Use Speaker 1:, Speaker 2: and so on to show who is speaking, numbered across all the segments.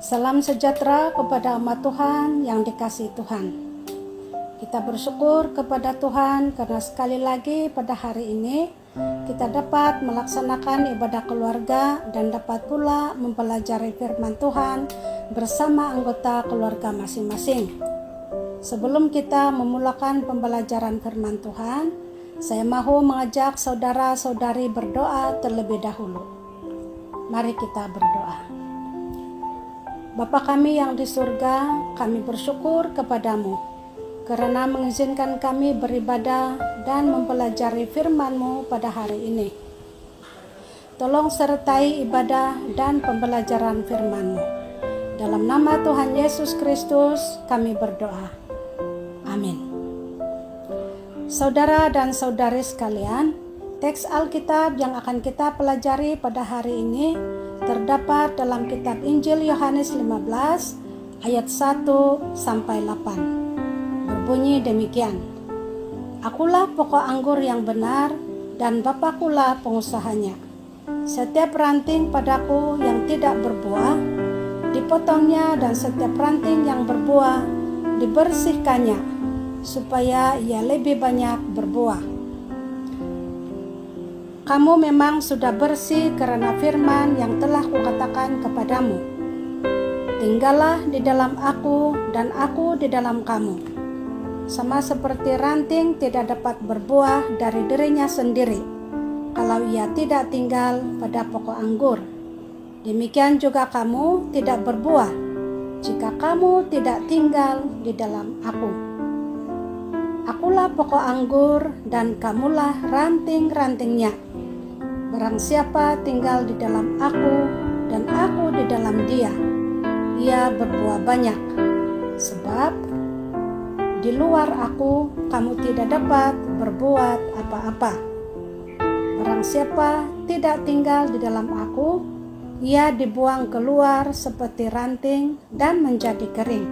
Speaker 1: Salam sejahtera kepada umat Tuhan yang dikasihi Tuhan. Kita bersyukur kepada Tuhan karena sekali lagi pada hari ini kita dapat melaksanakan ibadah keluarga dan dapat pula mempelajari firman Tuhan bersama anggota keluarga masing-masing. Sebelum kita memulakan pembelajaran firman Tuhan, saya mahu mengajak saudara-saudari berdoa terlebih dahulu. Mari kita berdoa. Bapa kami yang di surga, kami bersyukur kepadamu karena mengizinkan kami beribadah dan mempelajari firman-Mu pada hari ini. Tolong sertai ibadah dan pembelajaran firman-Mu. Dalam nama Tuhan Yesus Kristus kami berdoa. Amin. Saudara dan saudari sekalian, teks Alkitab yang akan kita pelajari pada hari ini terdapat dalam kitab Injil Yohanes 15 ayat 1 sampai 8. Berbunyi demikian. Akulah pokok anggur yang benar dan Bapakulah pengusahanya. Setiap ranting padaku yang tidak berbuah dipotongnya, dan setiap ranting yang berbuah dibersihkannya supaya ia lebih banyak berbuah. Kamu memang sudah bersih karena firman yang telah kukatakan kepadamu. Tinggallah di dalam aku dan aku di dalam kamu. Sama seperti ranting tidak dapat berbuah dari dirinya sendiri kalau ia tidak tinggal pada pokok anggur. Demikian juga kamu tidak berbuah jika kamu tidak tinggal di dalam aku. Akulah pokok anggur dan kamulah ranting-rantingnya. Barang siapa tinggal di dalam aku dan aku di dalam dia, ia berbuah banyak. Sebab di luar aku kamu tidak dapat berbuat apa-apa. Barang siapa tidak tinggal di dalam aku, ia dibuang keluar seperti ranting dan menjadi kering.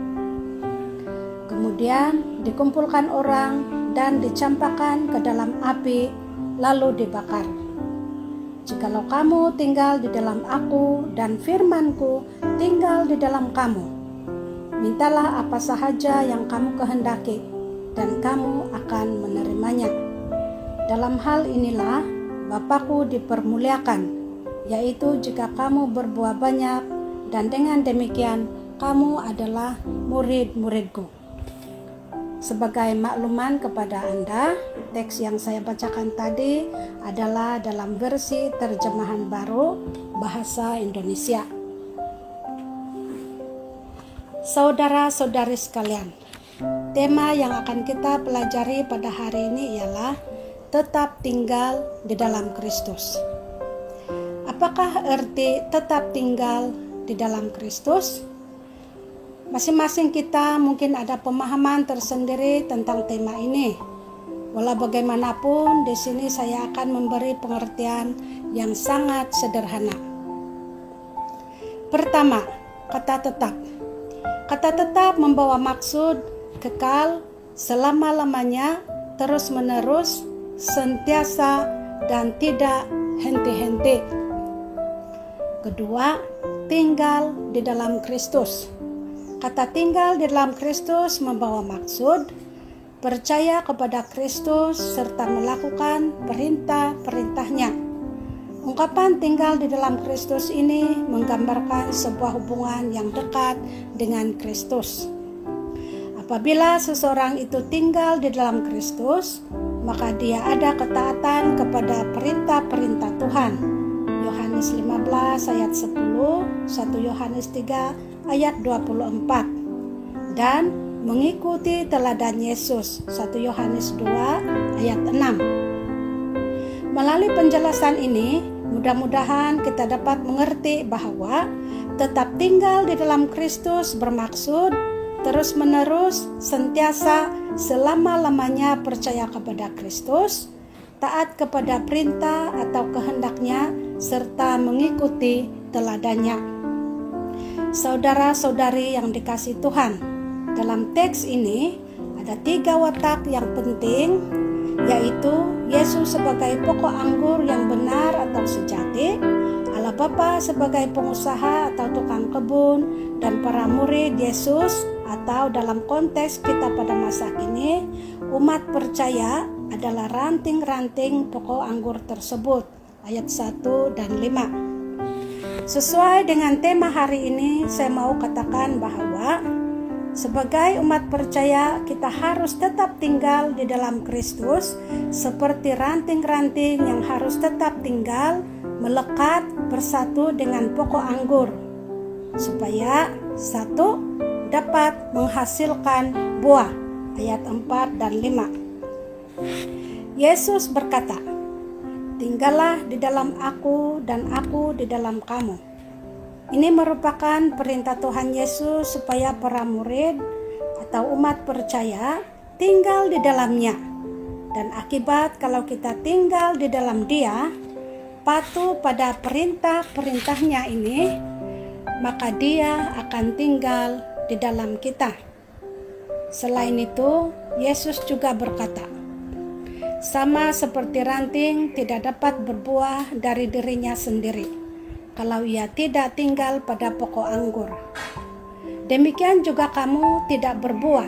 Speaker 1: Kemudian dikumpulkan orang dan dicampakkan ke dalam api, lalu dibakar. Jikalau kamu tinggal di dalam aku dan firman-Ku tinggal di dalam kamu, mintalah apa sahaja yang kamu kehendaki dan kamu akan menerimanya. Dalam hal inilah Bapa-Ku dipermuliakan, yaitu jika kamu berbuah banyak, dan dengan demikian kamu adalah murid-murid-Ku. Sebagai makluman kepada Anda, teks yang saya bacakan tadi adalah dalam versi terjemahan baru bahasa Indonesia. Saudara-saudari sekalian, tema yang akan kita pelajari pada hari ini ialah tetap tinggal di dalam Kristus. Apakah arti tetap tinggal di dalam Kristus? Masing-masing kita mungkin ada pemahaman tersendiri tentang tema ini. Walau bagaimanapun, di sini saya akan memberi pengertian yang sangat sederhana. Pertama, kata tetap. Kata tetap membawa maksud kekal, selama-lamanya, terus-menerus, sentiasa, dan tidak henti-henti. Kedua, tinggal di dalam Kristus. Kata tinggal di dalam Kristus membawa maksud percaya kepada Kristus serta melakukan perintah-perintahnya. Ungkapan tinggal di dalam Kristus ini menggambarkan sebuah hubungan yang dekat dengan Kristus. Apabila seseorang itu tinggal di dalam Kristus, maka dia ada ketaatan kepada perintah-perintah Tuhan. Yohanes 15 ayat 10, 1 Yohanes 3 ayat 24, dan mengikuti teladan Yesus 1 Yohanes 2 ayat 6. Melalui penjelasan ini, mudah-mudahan kita dapat mengerti bahwa tetap tinggal di dalam Kristus bermaksud terus-menerus, sentiasa, selama-lamanya percaya kepada Kristus, taat kepada perintah atau kehendaknya, serta mengikuti teladannya. Saudara-saudari yang dikasihi Tuhan, dalam teks ini ada 3 watak yang penting, yaitu Yesus sebagai pokok anggur yang benar atau sejati, Allah Bapak sebagai pengusaha atau tukang kebun, dan para murid Yesus, atau dalam konteks kita pada masa kini, umat percaya adalah ranting-ranting pokok anggur tersebut. Ayat 1 dan 5. Sesuai dengan tema hari ini, saya mau katakan bahwa sebagai umat percaya, kita harus tetap tinggal di dalam Kristus seperti ranting-ranting yang harus tetap tinggal melekat bersatu dengan pokok anggur, supaya satu dapat menghasilkan buah. Ayat 4 dan 5. Yesus berkata, "Tinggallah di dalam aku dan aku di dalam kamu." Ini merupakan perintah Tuhan Yesus supaya para murid atau umat percaya tinggal di dalamnya. Dan akibat kalau kita tinggal di dalam Dia, patuh pada perintah-perintahnya ini, maka Dia akan tinggal di dalam kita. Selain itu, Yesus juga berkata, sama seperti ranting tidak dapat berbuah dari dirinya sendiri kalau ia tidak tinggal pada pokok anggur. Demikian juga kamu tidak berbuah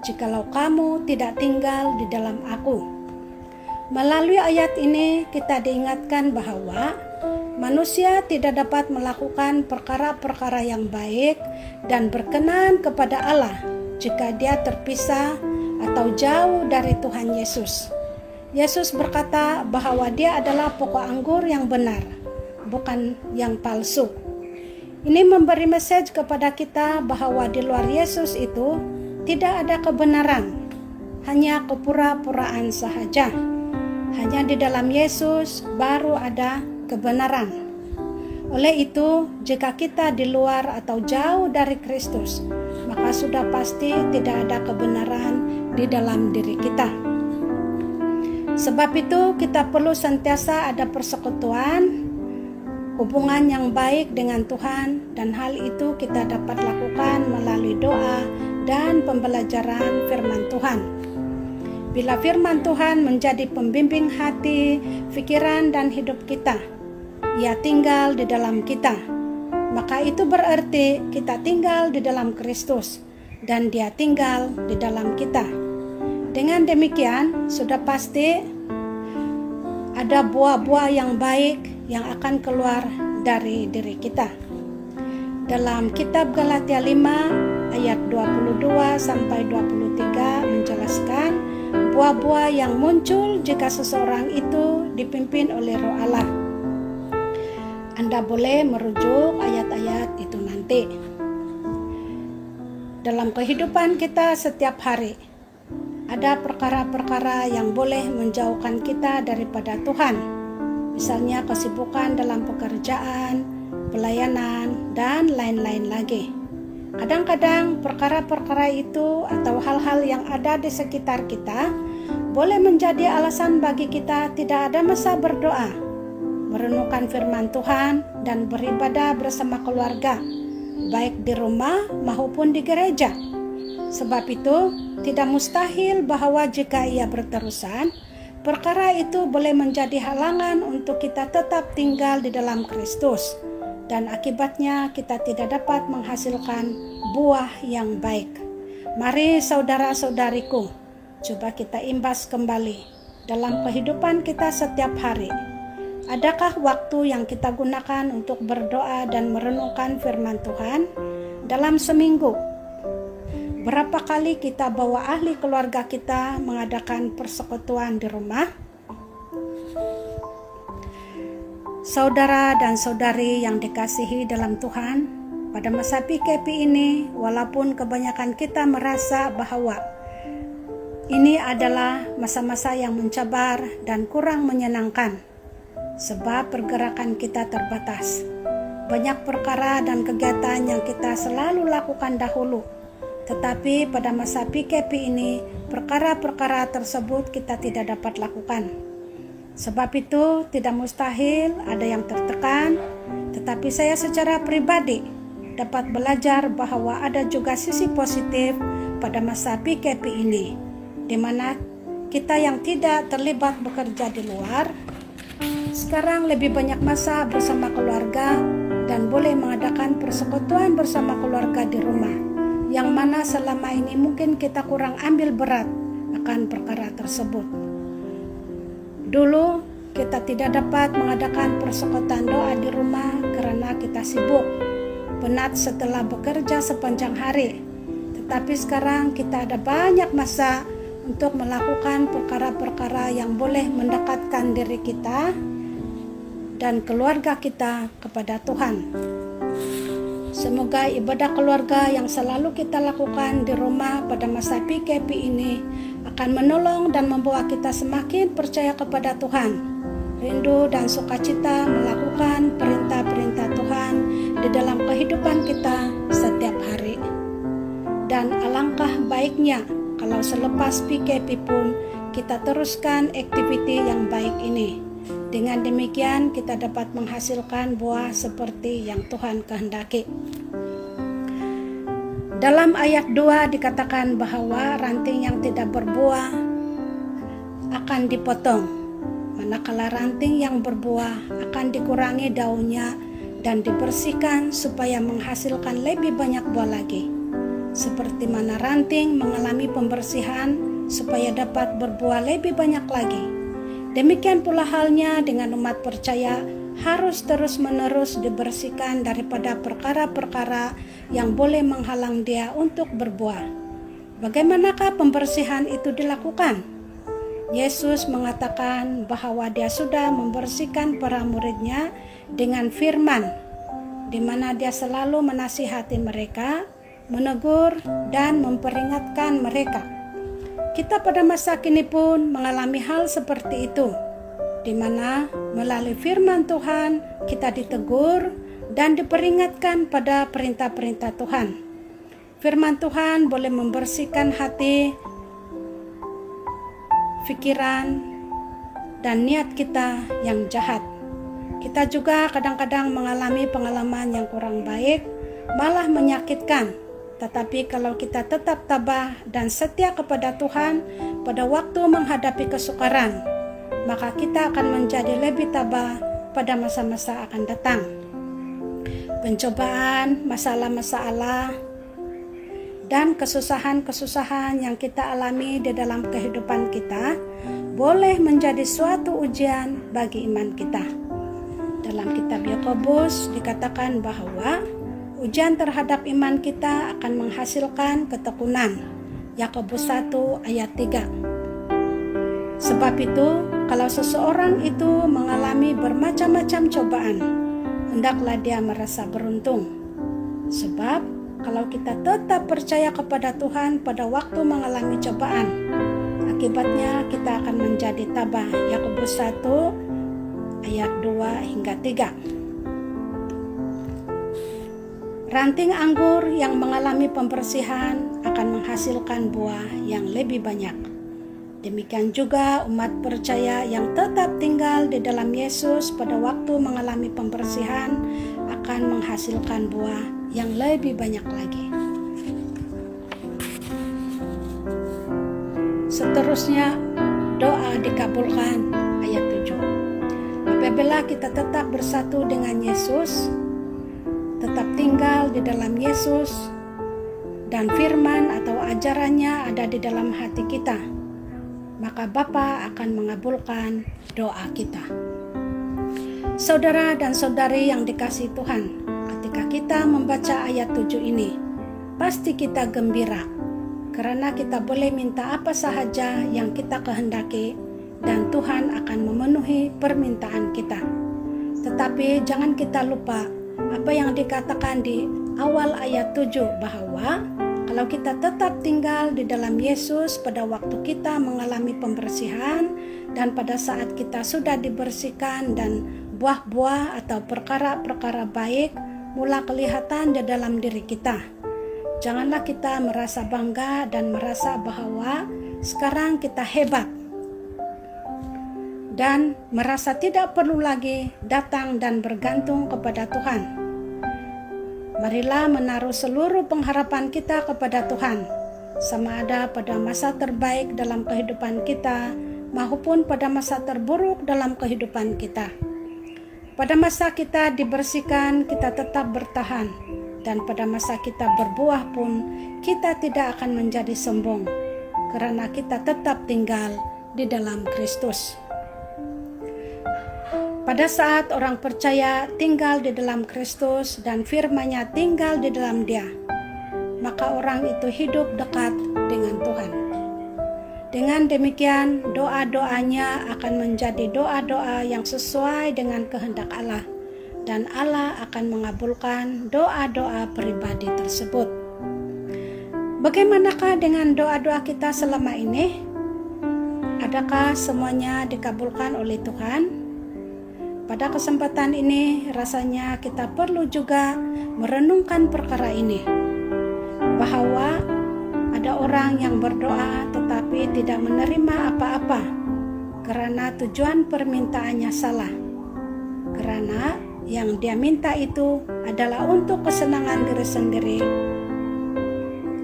Speaker 1: jikalau kamu tidak tinggal di dalam aku. Melalui ayat ini kita diingatkan bahwa manusia tidak dapat melakukan perkara-perkara yang baik dan berkenan kepada Allah jika dia terpisah atau jauh dari Tuhan Yesus. Yesus berkata bahwa Dia adalah pokok anggur yang benar, bukan yang palsu. Ini memberi message kepada kita bahwa di luar Yesus itu tidak ada kebenaran, hanya kepura-puraan sahaja. Hanya di dalam Yesus baru ada kebenaran. Oleh itu, jika kita di luar atau jauh dari Kristus, maka sudah pasti tidak ada kebenaran di dalam diri kita. Sebab itu kita perlu sentiasa ada persekutuan, hubungan yang baik dengan Tuhan, dan hal itu kita dapat lakukan melalui doa dan pembelajaran firman Tuhan. Bila firman Tuhan menjadi pembimbing hati, pikiran, dan hidup kita, Ia tinggal di dalam kita, maka itu berarti kita tinggal di dalam Kristus dan Dia tinggal di dalam kita. Dengan demikian, sudah pasti ada buah-buah yang baik yang akan keluar dari diri kita. Dalam kitab Galatia 5 ayat 22 sampai 23 menjelaskan buah-buah yang muncul jika seseorang itu dipimpin oleh Roh Allah. Anda boleh merujuk ayat-ayat itu nanti. Dalam kehidupan kita setiap hari, ada perkara-perkara yang boleh menjauhkan kita daripada Tuhan. Misalnya kesibukan dalam pekerjaan, pelayanan, dan lain-lain lagi. Kadang-kadang perkara-perkara itu atau hal-hal yang ada di sekitar kita boleh menjadi alasan bagi kita tidak ada masa berdoa, merenungkan firman Tuhan, dan beribadah bersama keluarga, baik di rumah maupun di gereja. Sebab itu, tidak mustahil bahwa jika ia berterusan, perkara itu boleh menjadi halangan untuk kita tetap tinggal di dalam Kristus, dan akibatnya kita tidak dapat menghasilkan buah yang baik. Mari saudara-saudariku, coba kita imbas kembali dalam kehidupan kita setiap hari. Adakah waktu yang kita gunakan untuk berdoa dan merenungkan firman Tuhan dalam seminggu? Berapa kali kita bawa ahli keluarga kita mengadakan persekutuan di rumah? Saudara dan saudari yang dikasihi dalam Tuhan, pada masa PKP ini, walaupun kebanyakan kita merasa bahwa ini adalah masa-masa yang mencabar dan kurang menyenangkan, sebab pergerakan kita terbatas. Banyak perkara dan kegiatan yang kita selalu lakukan dahulu, tetapi pada masa PKP ini, perkara-perkara tersebut kita tidak dapat lakukan. Sebab itu tidak mustahil ada yang tertekan, tetapi saya secara pribadi dapat belajar bahwa ada juga sisi positif pada masa PKP ini, di mana kita yang tidak terlibat bekerja di luar Sekarang lebih banyak masa bersama keluarga dan boleh mengadakan persekutuan bersama keluarga di rumah, yang mana selama ini mungkin kita kurang ambil berat akan perkara tersebut. Dulu kita tidak dapat mengadakan persekutuan doa di rumah karena kita sibuk, penat setelah bekerja sepanjang hari. Tetapi sekarang kita ada banyak masa untuk melakukan perkara-perkara yang boleh mendekatkan diri kita dan keluarga kita kepada Tuhan. Semoga ibadah keluarga yang selalu kita lakukan di rumah pada masa PKP ini akan menolong dan membawa kita semakin percaya kepada Tuhan, rindu dan sukacita melakukan perintah-perintah Tuhan di dalam kehidupan kita setiap hari. Dan alangkah baiknya kalau selepas PKP pun kita teruskan aktiviti yang baik ini. Dengan demikian kita dapat menghasilkan buah seperti yang Tuhan kehendaki. Dalam ayat 2 dikatakan bahwa ranting yang tidak berbuah akan dipotong, manakala ranting yang berbuah akan dikurangi daunnya dan dibersihkan supaya menghasilkan lebih banyak buah lagi. Seperti mana ranting mengalami pembersihan supaya dapat berbuah lebih banyak lagi. Demikian pula halnya dengan umat percaya harus terus-menerus dibersihkan daripada perkara-perkara yang boleh menghalang dia untuk berbuah. Bagaimanakah pembersihan itu dilakukan? Yesus mengatakan bahwa dia sudah membersihkan para muridnya dengan firman, di mana dia selalu menasihati mereka, menegur dan memperingatkan mereka. Kita pada masa kini pun mengalami hal seperti itu, di mana melalui firman Tuhan kita ditegur dan diperingatkan pada perintah-perintah Tuhan. Firman Tuhan boleh membersihkan hati, pikiran, dan niat kita yang jahat. Kita juga kadang-kadang mengalami pengalaman yang kurang baik, malah menyakitkan. Tetapi kalau kita tetap tabah dan setia kepada Tuhan pada waktu menghadapi kesukaran, maka kita akan menjadi lebih tabah pada masa-masa akan datang. Pencobaan, masalah-masalah, dan kesusahan-kesusahan yang kita alami di dalam kehidupan kita boleh menjadi suatu ujian bagi iman kita. Dalam kitab Yakobus dikatakan bahwa ujian terhadap iman kita akan menghasilkan ketekunan. Yakobus 1 ayat 3. Sebab itu, kalau seseorang itu mengalami bermacam-macam cobaan, hendaklah dia merasa beruntung. Sebab kalau kita tetap percaya kepada Tuhan pada waktu mengalami cobaan, akibatnya kita akan menjadi tabah. Yakobus 1 ayat 2 hingga 3. Ranting anggur yang mengalami pembersihan akan menghasilkan buah yang lebih banyak. Demikian juga umat percaya yang tetap tinggal di dalam Yesus pada waktu mengalami pembersihan akan menghasilkan buah yang lebih banyak lagi. Seterusnya, doa dikabulkan ayat 7. Apabila kita tetap bersatu dengan Yesus, tetap tinggal di dalam Yesus, dan firman atau ajarannya ada di dalam hati kita, maka Bapa akan mengabulkan doa kita. Saudara dan saudari yang dikasihi Tuhan, ketika kita membaca ayat 7 ini, pasti kita gembira, karena kita boleh minta apa sahaja yang kita kehendaki, dan Tuhan akan memenuhi permintaan kita. Tetapi jangan kita lupa apa yang dikatakan di awal ayat 7, bahwa kalau kita tetap tinggal di dalam Yesus pada waktu kita mengalami pembersihan dan pada saat kita sudah dibersihkan dan buah-buah atau perkara-perkara baik mula kelihatan di dalam diri kita, janganlah kita merasa bangga dan merasa bahwa sekarang kita hebat dan merasa tidak perlu lagi datang dan bergantung kepada Tuhan. Marilah menaruh seluruh pengharapan kita kepada Tuhan, sama ada pada masa terbaik dalam kehidupan kita maupun pada masa terburuk dalam kehidupan kita. Pada masa kita dibersihkan, kita tetap bertahan, dan pada masa kita berbuah pun, kita tidak akan menjadi sombong, karena kita tetap tinggal di dalam Kristus. Pada saat orang percaya tinggal di dalam Kristus dan firman-Nya tinggal di dalam dia, maka orang itu hidup dekat dengan Tuhan. Dengan demikian, doa-doanya akan menjadi doa-doa yang sesuai dengan kehendak Allah, dan Allah akan mengabulkan doa-doa pribadi tersebut. Bagaimanakah dengan doa-doa kita selama ini? Adakah semuanya dikabulkan oleh Tuhan? Pada kesempatan ini, rasanya kita perlu juga merenungkan perkara ini, bahwa ada orang yang berdoa tetapi tidak menerima apa-apa karena tujuan permintaannya salah, karena yang dia minta itu adalah untuk kesenangan diri sendiri,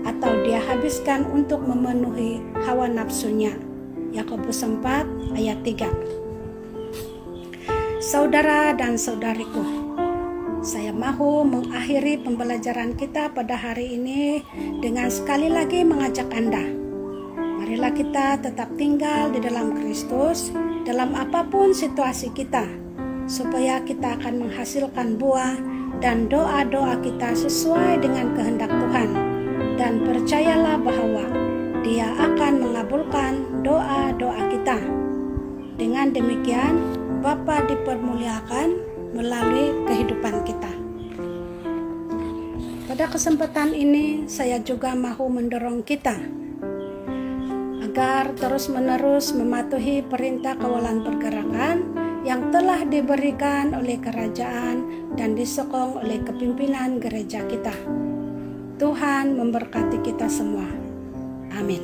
Speaker 1: atau dia habiskan untuk memenuhi hawa nafsunya. Yakobus 4 ayat 3. Saudara dan saudariku, saya mahu mengakhiri pembelajaran kita pada hari ini dengan sekali lagi mengajak Anda. Marilah kita tetap tinggal di dalam Kristus dalam apapun situasi kita, supaya kita akan menghasilkan buah dan doa-doa kita sesuai dengan kehendak Tuhan. Dan percayalah bahwa Dia akan mengabulkan doa-doa kita. Dengan demikian, Bapa dipermuliakan melalui kehidupan kita. Pada kesempatan ini, saya juga mahu mendorong kita agar terus-menerus mematuhi perintah kawalan pergerakan yang telah diberikan oleh kerajaan dan disokong oleh kepimpinan gereja kita. Tuhan memberkati kita semua. Amin.